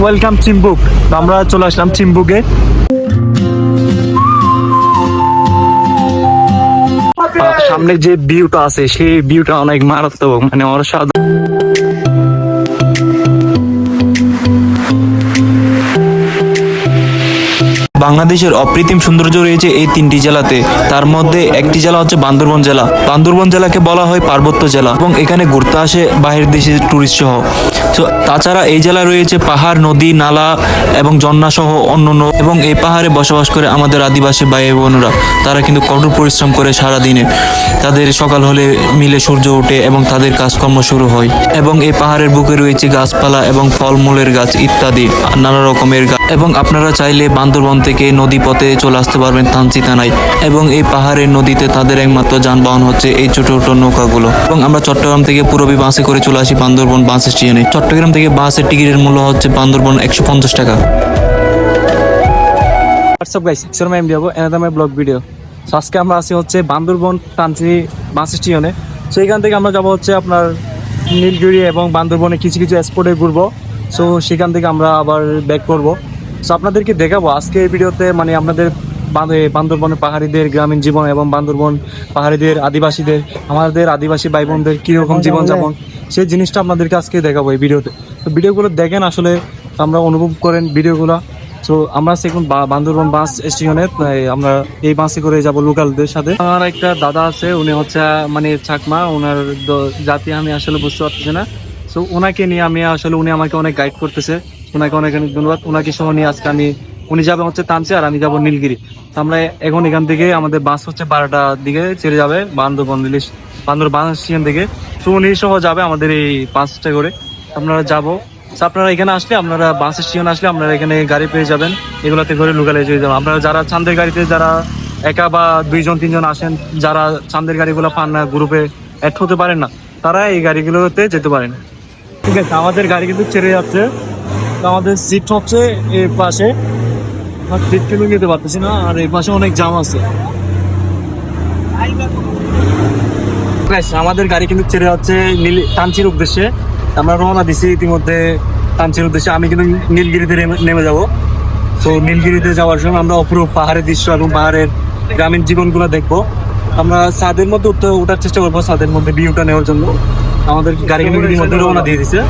Welcome Chimbuk. আমরা চলে আসলাম চিম্বুকে। সামনে যে ভিউটা আছে সেই ভিউটা অনেক মারাত্মক, মানে অসাধারণ। বাংলাদেশের অপ্রতিম সৌন্দর্য রয়েছে এই তিনটি জেলাতে। তার মধ্যে একটি জেলা হচ্ছে বান্দরবন জেলা। বান্দরবন জেলাকে বলা হয় পার্বত্য জেলা এবং এখানে ঘুরতে আসে বাইরের দেশের টুরিস্ট সহ। তো তাছাড়া এই জেলায় রয়েছে পাহাড়, নদী, নালা এবং ঝর্ণা সহ অন্যান্য, এবং এই পাহাড়ে বসবাস করে আমাদের আদিবাসী ভাই বোনেরা। তারা কিন্তু কঠোর পরিশ্রম করে সারাদিনে। তাদের সকাল হলে মিলে সূর্য ওঠে এবং তাদের কাজকর্ম শুরু হয়। এবং এই পাহাড়ের বুকে রয়েছে গাছপালা এবং ফলমূলের গাছ ইত্যাদি নানা রকমের গাছ। এবং আপনারা চাইলে বান্দরবন থেকে নদী পথে চলে আসতে পারবেন থানচি থানায়। এবং এই পাহাড়ের নদীতে তাদের একমাত্র যানবাহন হচ্ছে এই ছোট ছোট নৌকাগুলো। এবং আমরা চট্টগ্রাম থেকে পুরবী বাসে করে চলে আসি বান্দরবন বাস স্টেশনে। চট্টগ্রাম থেকে বাসের টিকিটের মূল্য হচ্ছে বান্দরবন 150 টাকা। WhatsApp guys, it's my MD another my blog video. So আজকে আমরা আছি হচ্ছে বান্দরবন থানচি বাস স্টেশনে। সো এখান থেকে আমরা যাবো হচ্ছে আপনার নীলগিরি এবং বান্দরবনে কিছু কিছু স্পটে ঘুরবো। সো সেখান থেকে আমরা আবার ব্যাক করবো। সো আপনাদেরকে দেখাবো আজকে এই ভিডিওতে, মানে আপনাদের বান্দরবনের পাহাড়িদের গ্রামীণ জীবন এবং বান্দরবন পাহাড়িদের আদিবাসীদের, আমাদের আদিবাসী ভাই বোনদের কীরকম জীবনযাপন, সেই জিনিসটা আপনাদেরকে আজকে দেখাবো এই ভিডিওতে। তো ভিডিওগুলো দেখেন, আসলে আমরা অনুভব করেন ভিডিওগুলো। সো আমরা এখন বান্দরবন বাস স্টেশনে, আমরা এই বাসে করে যাব লোকালদের সাথে। আমার একটা দাদা আছে, উনি হচ্ছে মানে চাকমা, ওনার জাতি আমি আসলে বুঝতে পারতেছি না। সো ওনাকে নিয়ে আমি আসলে, উনি আমাকে অনেক গাইড করতেছে, ওনাকে অনেক অনেক ধন্যবাদ। ওনাকে সহ নিয়ে আজকে উনি যাবে হচ্ছে থানচি আর আমি যাবো নীলগিরি। তো আমরা এখন এখান থেকে আমাদের বাস হচ্ছে 12টার দিকে ছেড়ে যাবে বান্দরবন বাস স্টেশন থেকে। সো উনি সহ যাবে আমাদের এই বাসটা করে। আপনারা যাবো। আপনারা এখানে আসলে, আপনারা বাস স্টেশন আসলে আপনারা এখানে গাড়ি পেয়ে যাবেন, এগুলোতে করে লোকালে চলে যাবেন। আপনারা যারা চাঁদের গাড়িতে, যারা একা বা 2-3 জন আসেন, যারা চাঁদের গাড়িগুলো পান না, গ্রুপে অ্যাড হতে পারেন না, তারা এই গাড়িগুলোতে যেতে পারেন। ঠিক আছে, আমাদের গাড়ি কিন্তু ছেড়ে যাচ্ছে। তো আমাদের সিট হচ্ছে এই পাশে, আমার সিট কিন্তু নিতে পারতেছি না, আর এই পাশে অনেক জাম আছে। আমাদের গাড়ি কিন্তু ছেড়ে যাচ্ছে থানচির উদ্দেশ্যে। আমরা রওনা দিছি ইতিমধ্যে থানচির উদ্দেশ্যে। আমি কিন্তু নীলগিরিতে নেমে যাব। তো নীলগিরিতে যাওয়ার সময় আমরা অপরূপ পাহাড়ের দৃশ্য এবং পাহাড়ের গ্রামীণ জীবনগুলো দেখবো। আমরা ছাদের মধ্যে ওঠার চেষ্টা করবো, ছাদের মধ্যে ভিউটা নেওয়ার জন্য। আমাদের গাড়ি কিন্তু ইতিমধ্যে রওনা দিয়ে দিছে।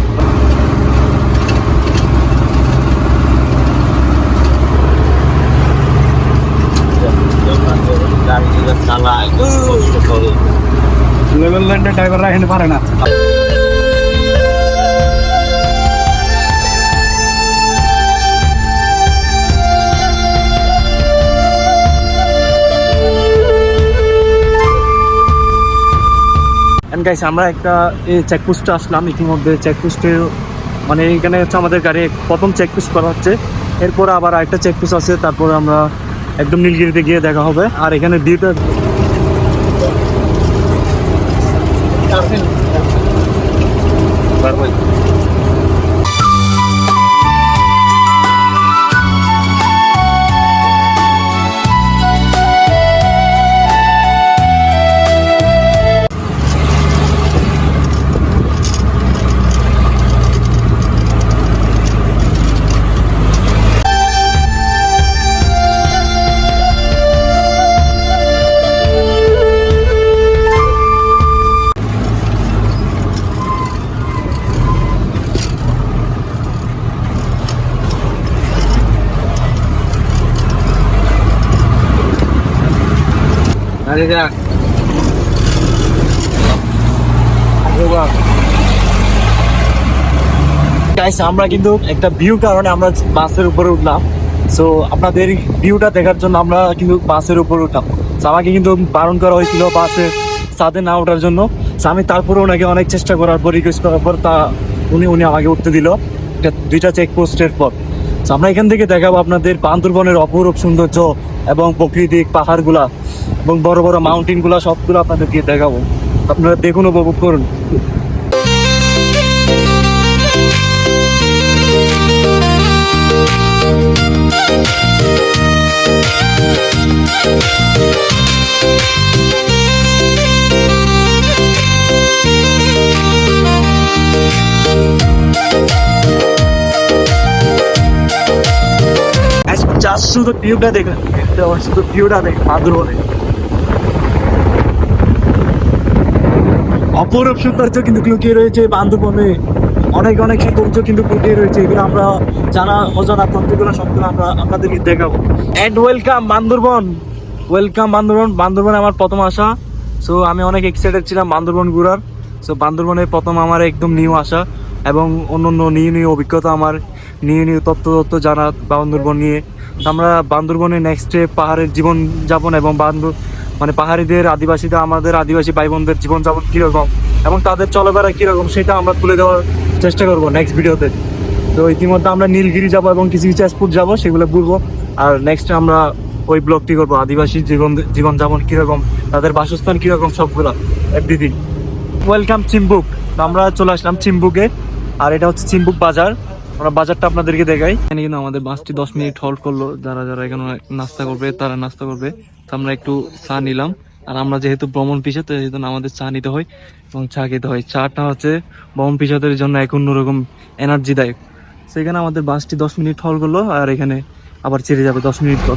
লেভেল লাইনের ড্রাইভাররা এখানে পারে না। গাইস, আমরা একটা চেকপোস্টে আসলাম ইতিমধ্যে। চেকপোস্টের মানে এখানে হচ্ছে আমাদের গাড়ি প্রথম চেকপোস্ট করা হচ্ছে, এরপর আবার আরেকটা চেকপোস্ট আছে, তারপরে আমরা একদম নীলগিরিতে গিয়ে দেখা হবে। আর এখানে ভিউটা আমরা কিন্তু একটা ভিউ কারণে আমরা বাসের উপরে উঠলাম। সো আপনাদের ভিউটা দেখার জন্য আমরা কিন্তু বাসের উপরে উঠলাম। আমাকে কিন্তু বারণ করা হয়েছিল বাসের ছাদে না ওঠার জন্য। আমি তারপরে ওনাকে অনেক চেষ্টা করার পর, রিকোয়েস্ট করার পর উনি আমাকে উঠতে দিল 2টা চেকপোস্টের পর। আমরা এখান থেকে দেখাবো আপনাদের বান্দরবনের অপরূপ সৌন্দর্য এবং প্রাকৃতিক পাহাড়গুলা এবং বড় বড় মাউন্টেনগুলা, সবগুলো আপনাদেরকে দেখাবো। আপনারা দেখুন, উপভোগ করুন। জাস্ট শুধু ভিউটা দেখেন, শুধু ভিউটা দেখেন বান্দরবনে। অপরূপ সৌন্দর্য কিন্তু লুকিয়ে রয়েছে বান্দরবনে, অনেক অনেক সৌন্দর্য কিন্তু লুকিয়ে রয়েছে, এগুলো আমরা জানা অজানা তথ্যগুলো সবগুলো আমরা আপনাদেরকে দেখাবো। And welcome Bandarban, welcome Bandarban. বান্দরবনে আমার প্রথম আসা, সো আমি অনেক এক্সাইটেড ছিলাম বান্দরবন ঘোরার। সো বান্দরবনে প্রথম আমার একদম নিউ আসা এবং অন্য নিউ নিউ অভিজ্ঞতা, আমার নিউ নিউ তথ্য জানা বান্দরবন নিয়ে। তো আমরা বান্দরবনে নেক্সট ডে পাহাড়ের জীবনযাপন এবং মানে পাহাড়িদের আদিবাসীদের, আমাদের আদিবাসী ভাই বোনদের জীবনযাপন কীরকম এবং তাদের চলাফেরা কীরকম সেটা আমরা তুলে দেওয়ার চেষ্টা করবো নেক্সট ভিডিওতে। তো ইতিমধ্যে আমরা নীলগিরি যাবো এবং কিছু কিছু স্পট যাবো, সেগুলো ঘুরবো। আর নেক্সট আমরা ওই ব্লগটি করবো আদিবাসী জীবনযাপন কীরকম, তাদের বাসস্থান কীরকম, সবগুলো এভরিথিং। ওয়েলকাম চিম্বুক। আমরা চলে আসলাম চিম্বুকে, আর এটা হচ্ছে চিম্বুক বাজার। আমরা বাজারটা আপনাদেরকে দেখাই। এখানে কিন্তু আমাদের বাসটি 10 মিনিট হল্ট করলো, যারা যারা এখানে নাস্তা করবে তারা নাস্তা করবে। তো আমরা একটু চা নিলাম, আর আমরা যেহেতু ভ্রমণ পিছাতে, সেহেতু আমাদের চা নিতে হয় এবং চা খেতে হয়। চাটা হচ্ছে ভ্রমণ পিছাতের জন্য এক অন্যরকম এনার্জিদায়ক। সেখানে আমাদের বাসটি 10 মিনিট হল্ট করলো, আর এখানে আবার ছেড়ে যাবে 10 মিনিট পর।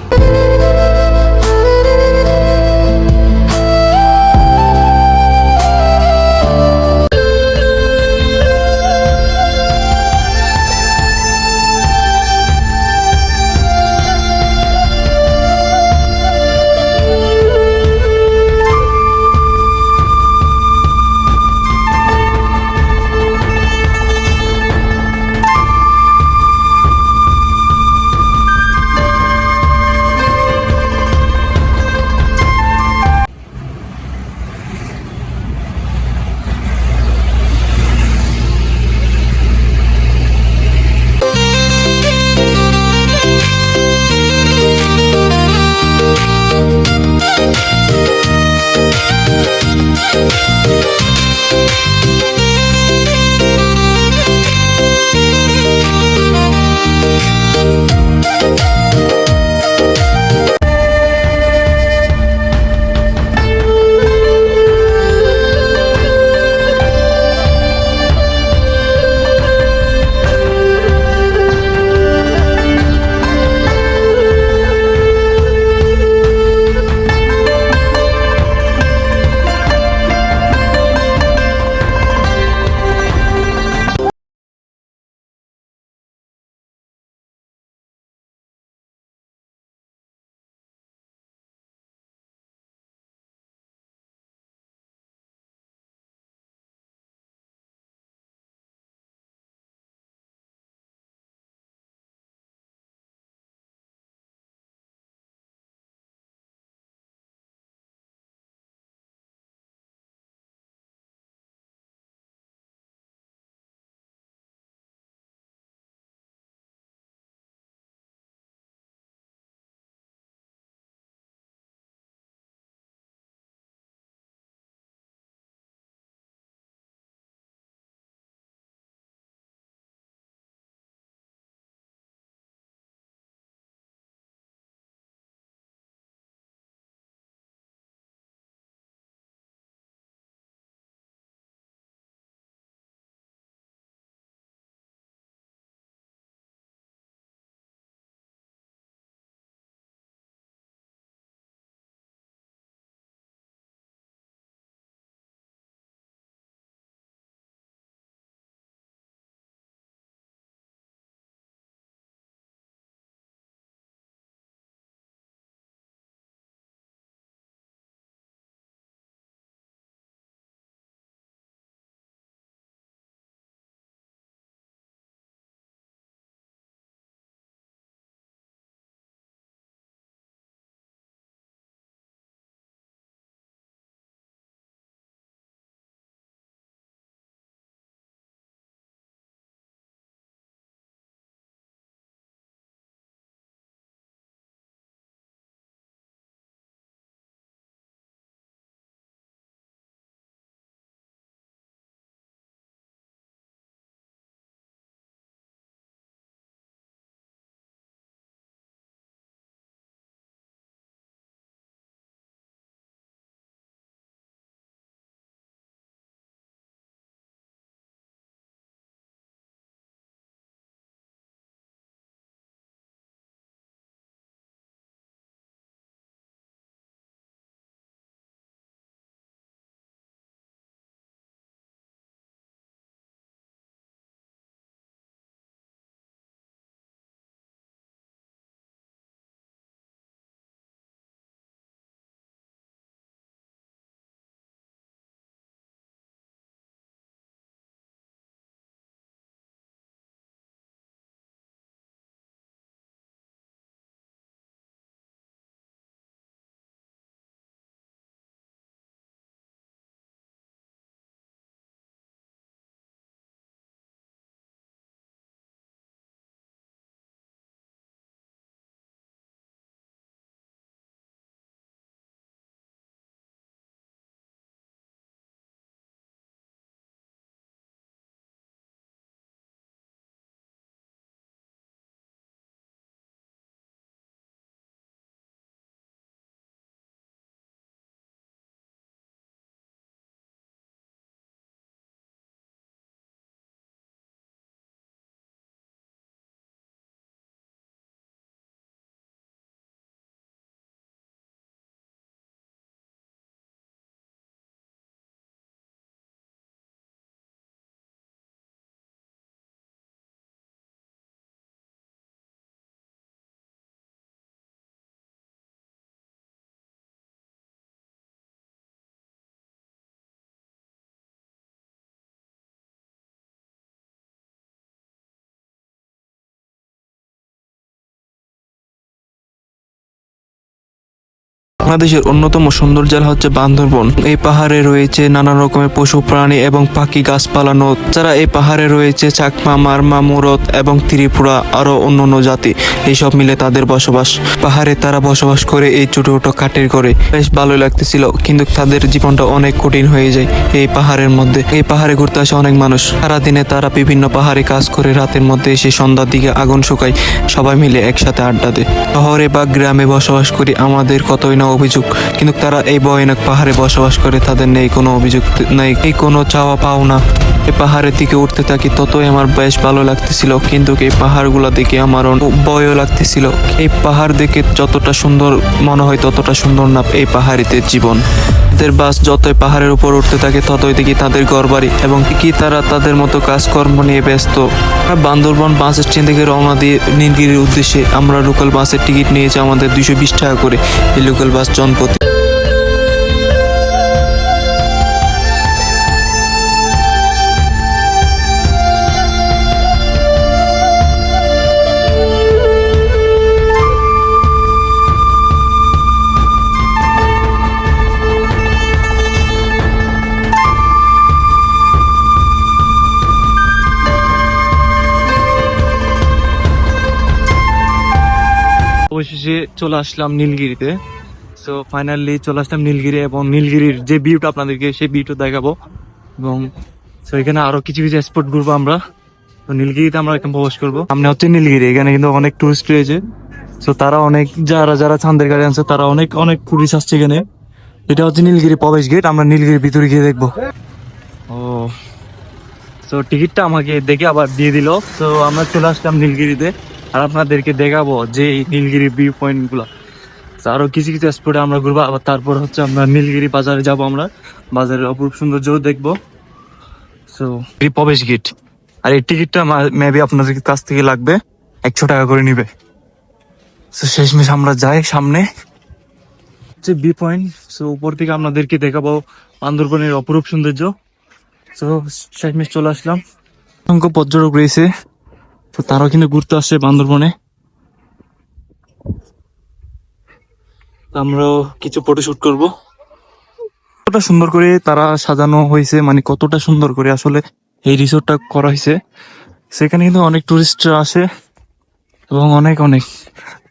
বাংলাদেশের অন্যতম সুন্দর জেলা হচ্ছে বান্দরবন। এই পাহাড়ে রয়েছে নানা রকমের পশু প্রাণী এবং পাখি গাছপালা নদ। যারা এই পাহাড়ে রয়েছে চাকমা, মারমা, মুরত এবং ত্রিপুরা আরো অন্যান্য জাতি, এইসব মিলে তাদের বসবাস। পাহাড়ে তারা বসবাস করে এই ছোট ছোট কাঠের ঘরে। বেশ ভালো লাগতেছিল, কিন্তু তাদের জীবনটা অনেক কঠিন হয়ে যায় এই পাহাড়ের মধ্যে। এই পাহাড়ে ঘুরতে আসে অনেক মানুষ। সারাদিনে তারা বিভিন্ন পাহাড়ে কাজ করে রাতের মধ্যে এসে সন্ধ্যার দিকে আগুন শুকায়, সবাই মিলে একসাথে আড্ডা দেয়। শহরে বা গ্রামে বসবাস করি, আমাদের কতই না অভিযোগ, কিন্তু তারা এই ভয়ানক পাহাড়ে বসবাস করে, তাদের নেই কোনো অভিযোগ, নেই এই কোনো চাওয়া পাওনা। এই পাহাড়ের দিকে উঠতে থাকি, ততই আমার বেশ ভালো লাগতেছিল, কিন্তু এই পাহাড়গুলো দেখে আমার ভয়ও লাগতেছিল। এই পাহাড় দেখে যতটা সুন্দর মনে হয় ততটা সুন্দর না এই পাহাড়িদের জীবন। তাদের বাস যতই পাহাড়ের উপর উঠতে থাকে ততই দেখি তাদের ঘরবাড়ি এবং কি তারা তাদের মতো কাজকর্ম নিয়ে ব্যস্ত। বান্দরবন বাস স্ট্যান্ড থেকে রওনা দিয়ে নীলগিরির উদ্দেশ্যে আমরা লোকাল বাসের টিকিট নিয়েছি আমাদের 220 টাকা করে। এই লোকাল বাস জনপ্রতি অবশেষে চলে আসলাম নীলগিরিতে। সো ফাইনালি চলে আসলাম নীলগিরি, এবং নীলগিরির যে ভিউটা আপনাদেরকে সেই ভিউটা দেখাবো। এবং সো এখানে আরো কিছু কিছু স্পট ঘুরবো আমরা। তো নীলগিরিতে আমরা এখন প্রবেশ করবো। সামনে হচ্ছে নীলগিরি, এখানে কিন্তু অনেক টুরিস্ট রয়েছে। সো তারা অনেক যারা যারা চান্দের গাড়ি আনছে তারা অনেক অনেক টুরিস্ট আসছে এখানে। এটা হচ্ছে নীলগিরি প্রবেশ গেট, আমরা নীলগিরির ভিতরে গিয়ে দেখবো। ও সো টিকিটটা আমাকে দেখে আবার দিয়ে দিল। সো আমরা চলে আসলাম নীলগিরিতে, আর আপনাদেরকে দেখাবো যে এই নীলগিরি ভিউ পয়েন্ট গুলো। আরো কিছু কিছু স্পটে আমরা ঘুরবো, আবার তারপর হচ্ছে আমরা নীলগিরি বাজারে যাব, আমরা বাজারের অপরূপ সৌন্দর্য দেখবো। সো এই প্রবেশ গেট, আর এই টিকিটটা মেবি আপনাদের কাছ থেকে লাগবে 100 টাকা করে নিবে। সো শেষমেশ আমরা যাই সামনে হচ্ছে ভিউ পয়েন্ট। সো উপর থেকে আপনাদেরকে দেখাবো বান্দরবনের অপরূপ সৌন্দর্য। তো শেষমেশ চলে আসলাম। অসংখ্য পর্যটক রয়েছে, তো তারাও কিন্তু ঘুরতে আসছে বান্দরবনে। আমরাও কিছু ফটোশুট করব। কতটা সুন্দর করে তারা সাজানো হয়েছে, মানে কতটা সুন্দর করে আসলে এই রিসোর্টটা করা হয়েছে। সেখানে কিন্তু অনেক টুরিস্টরা আসে, এবং অনেক অনেক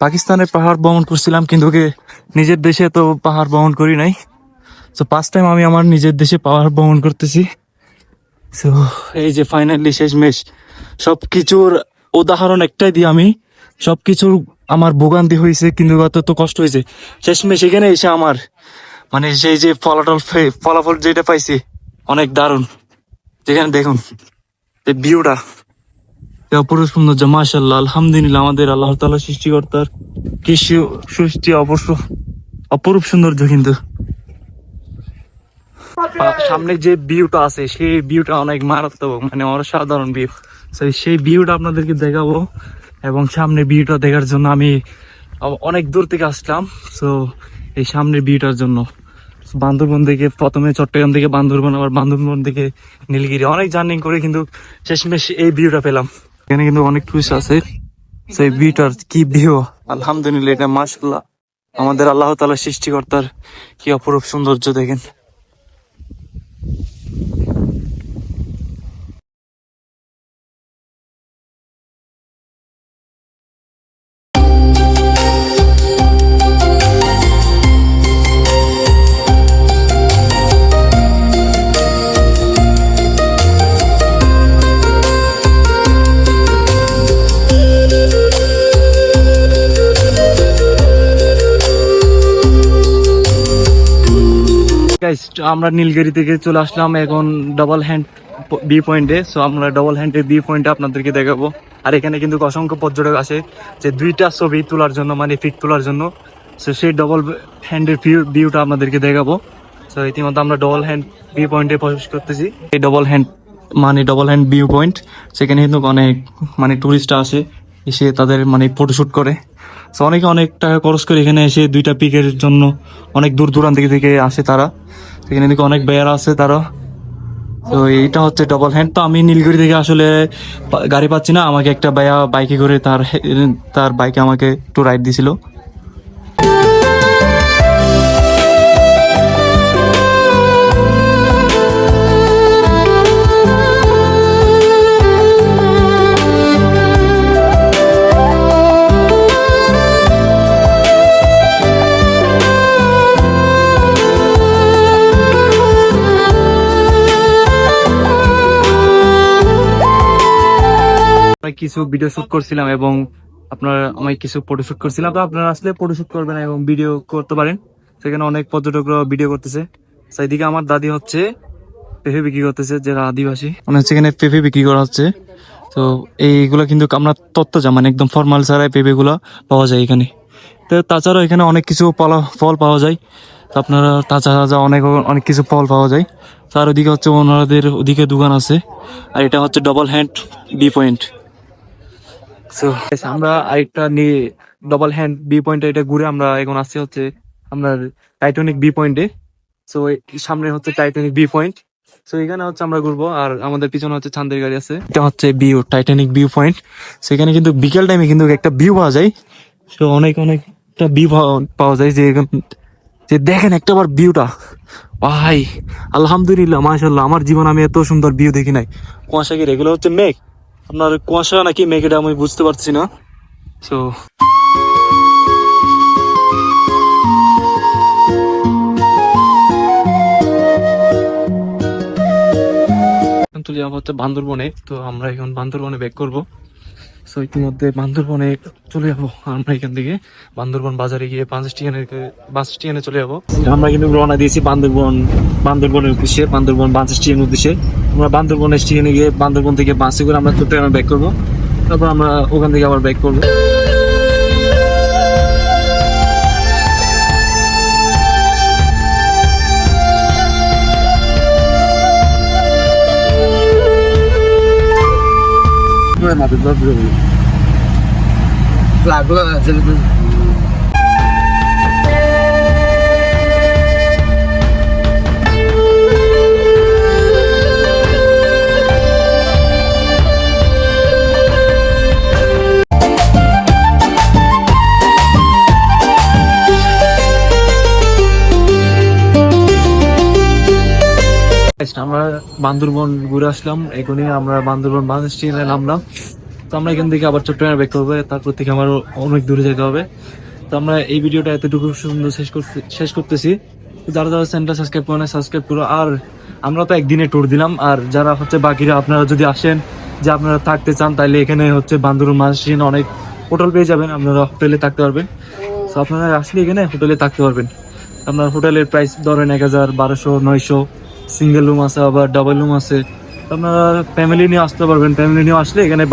পাকিস্তানের পাহাড় ভ্রমণ করছিলাম, কিন্তু নিজের দেশে তো পাহাড় ভ্রমণ করি নাই। তো ফার্স্ট টাইম আমি আমার নিজের দেশে পাহাড় ভ্রমণ করতেছি। তো এই যে ফাইনালি শেষমেশ সবকিছুর উদাহরণ একটাই দিই আমি, সবকিছুর আমার ভোগান্তি হয়েছে, কিন্তু তো কষ্ট হয়েছে। শেষমেশ এখানে এসে আমার মানে সেই যে ফলাফল যেটা পাইছি অনেক দারুণ। যেখানে দেখুন এই ভিউটা, অপরূপ সৌন্দর্য, মাশাআল্লাহ, আলহামদুলিল্লাহ, আমাদের আল্লাহ তাআলা সৃষ্টিকর্তার কৃষি সৃষ্টি অবশ্য অপরূপ সৌন্দর্য। কিন্তু সামনে যে ভিউটা আছে সেই ভিউটা অনেক মারাত্মক, মানে অসাধারণ ভিউ। সেই ভিউটা আপনাদেরকে দেখাবো, এবং সামনে ভিউটা দেখার জন্য আমি অনেক দূর থেকে আসলাম। সো এই সামনের ভিউটার জন্য বান্দরবন থেকে প্রথমে চট্টগ্রাম থেকে বান্দরবন, আবার বান্দরবন থেকে নীলগিরি অনেক জার্নি করে কিন্তু শেষমেশ এই ভিউটা পেলাম। এখানে কিন্তু অনেক টুরিস্ট আছে। সেই ভিউটার কি ভিউ, আলহামদুলিল্লাহ, এটা মাশাআল্লাহ, আমাদের আল্লাহ তাআলা সৃষ্টিকর্তার কি অপরূপ সৌন্দর্য দেখেন। গাইস, আমরা নীলগিরি থেকে চলে আসলাম এখন ডাবল হ্যান্ড ভিউ পয়েন্টে। সো আমরা ডাবল হ্যান্ডের ভিউ পয়েন্টে আপনাদেরকে দেখাবো। আর এখানে কিন্তু অসংখ্য পর্যটক আসে যে দুইটা ছবি তোলার জন্য, মানে পিক তোলার জন্য। সো সেই ডাবল হ্যান্ডের ভিউটা আপনাদেরকে দেখাবো। সো ইতিমধ্যে আমরা ডাবল হ্যান্ড ভিউ পয়েন্টে প্রবেশ করতেছি। এই ডাবল হ্যান্ড ভিউ পয়েন্ট, সেখানে কিন্তু অনেক মানে টুরিস্টরা আসে, এসে তাদের মানে ফটোশুট করে। সো অনেকে অনেক টাকা খরচ করে এখানে এসে দুইটা পিকের জন্য অনেক দূর দূরান্ত থেকে আসে তারা। এখানে দেখি অনেক বেয়ারা আছে তারা। তো এইটা হচ্ছে ডাবল হ্যান্ড। তো আমি নীলগিরি থেকে আসলে গাড়ি পাচ্ছি না, আমাকে একটা ভাইয়া বাইকে করে তার বাইকে আমাকে একটু রাইড দিছিল। কিছু ভিডিও শুট করছিলাম এবং আমি কিছু ফটো শুট করছিলাম। তো আপনারা আসলে ফটো শুট করবেন এবং ভিডিও করতে পারেন। সেখানে অনেক পর্যটকরা ভিডিও করতেছে। সেইদিকে আমার দাদি হচ্ছে পেঁপে বিক্রি করতেছে, যারা আদিবাসী মানে হচ্ছে এখানে পেঁপে বিক্রি করা হচ্ছে। তো এইগুলো কিন্তু আমরা তত্ত্বজা মানে একদম ফর্মাল ছাড়াই পেঁপেগুলো পাওয়া যায় এখানে। তো তাছাড়াও এখানে অনেক কিছু ফল পাওয়া যায়। তো আপনারা তাজা তাজা অনেক অনেক কিছু ফল পাওয়া যায়। তার ওদিকে হচ্ছে ওনাদের ওদিকে দোকান আছে। আর এটা হচ্ছে double hand B point. So আমরা আরেকটা নিয়ে ডবল হ্যান্ড বি পয়েন্টে এটা ঘুরে আমরা এখন আসছি হচ্ছে আপনার টাইটানিক বি পয়েন্টে। সো সামনে হচ্ছে টাইটানিক বি পয়েন্ট। সো এখানে হচ্ছে আমরা ঘুরবো আর আমাদের পিছনে হচ্ছে চাঁদের গাড়ি আছে। এটা হচ্ছে ভিউ টাইটানিক ভিউ পয়েন্ট। সেখানে কিন্তু বিকেল টাইমে কিন্তু একটা ভিউ পাওয়া যায়। সো অনেকটা ভিউ পাওয়া যায় যে দেখেন একটাবার ভিউটা ভাই, আলহামদুলিল্লাহ মাশাআল্লাহ। আমার জীবন আমি এত সুন্দর ভিউ দেখি নাই। কুয়াশা কি এগুলো হচ্ছে মেঘ, আপনার কুয়াশা নাকি মেঘ এটা আমি বুঝতে পারছি না। সো চলে যাবো হচ্ছে বান্দরবনে। তো আমরা এখন বান্দরবনে ব্যাক করবো। সো ইতিমধ্যে বান্দরবনে চলে যাবো আমরা এখান থেকে। বান্দরবন বাজারে গিয়ে বাস স্ট্যান্ডে চলে যাবো। আমরা কিন্তু রওনা দিয়েছি বান্দরবনের উদ্দেশ্যে, বান্দরবন বাস স্ট্যান্ডের উদ্দেশ্যে। আমরা বান্দরবন স্টেশনে গিয়ে বান্দরবন থেকে বাসে করে আমরা চট্টগ্রামে ব্যাক করবো। তারপর আমরা ওখান থেকে আবার ব্যাক করবো। আমরা বান্দরবন ঘুরে আসলাম। এখনই আমরা বান্দরবন বাস স্ট্যান্ডে নামলাম। তো আমরা এখান থেকে আবার চট্টগ্রামে ব্যাক করবো। তারপর থেকে আমার অনেক দূরে যেতে হবে। তো আমরা এই ভিডিওটা এতটুকু সুন্দর শেষ করতেছি। যারা যারা চ্যানেলটা সাবস্ক্রাইব করে সাবস্ক্রাইব করো। আর আমরা তো একদিনে ট্যুর দিলাম, আর যারা হচ্ছে বাকিরা আপনারা যদি আসেন যে আপনারা থাকতে চান, তাহলে এখানে হচ্ছে বান্দরবন বাস স্ট্যান্ডে অনেক হোটেল পেয়ে যাবেন। আপনারা হোটেলে থাকতে পারবেন। তো আপনারা আসলে এখানে হোটেলে থাকতে পারবেন। আপনার হোটেলের প্রাইস ধরেন 1000, 1200, 900। সিঙ্গেল রুম আছে, আবার ডাবল রুম আছে। আপনারা ফ্যামিলি নিয়ে আসতে পারবেন। ফ্যামিলি নিয়ে আসলে এখানে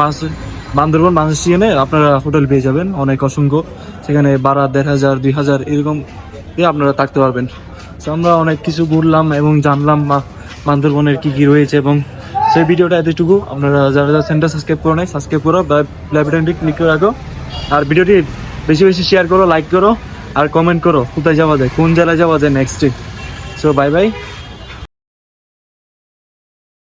বান্দরবন বাস স্ট্যান্ডে আপনারা হোটেল পেয়ে যাবেন অনেক অসংখ্য। সেখানে 12, 1500, 2000 এরকম দিয়ে আপনারা থাকতে পারবেন। তো আমরা অনেক কিছু ঘুরলাম এবং জানলাম বান্দরবনের কি কি রয়েছে, এবং সেই ভিডিওটা এতটুকু। আপনারা যারা যারা চ্যানেলটা সাবস্ক্রাইব করো নাই সাবস্ক্রাইব করো, বেল বাটনটি ক্লিক করে রাখো। আর ভিডিওটি বেশি বেশি শেয়ার করো, লাইক করো আর কমেন্ট করো কোথায় যাওয়া যায়, কোন জেলায় যাওয়া যায় নেক্সট। So bye bye.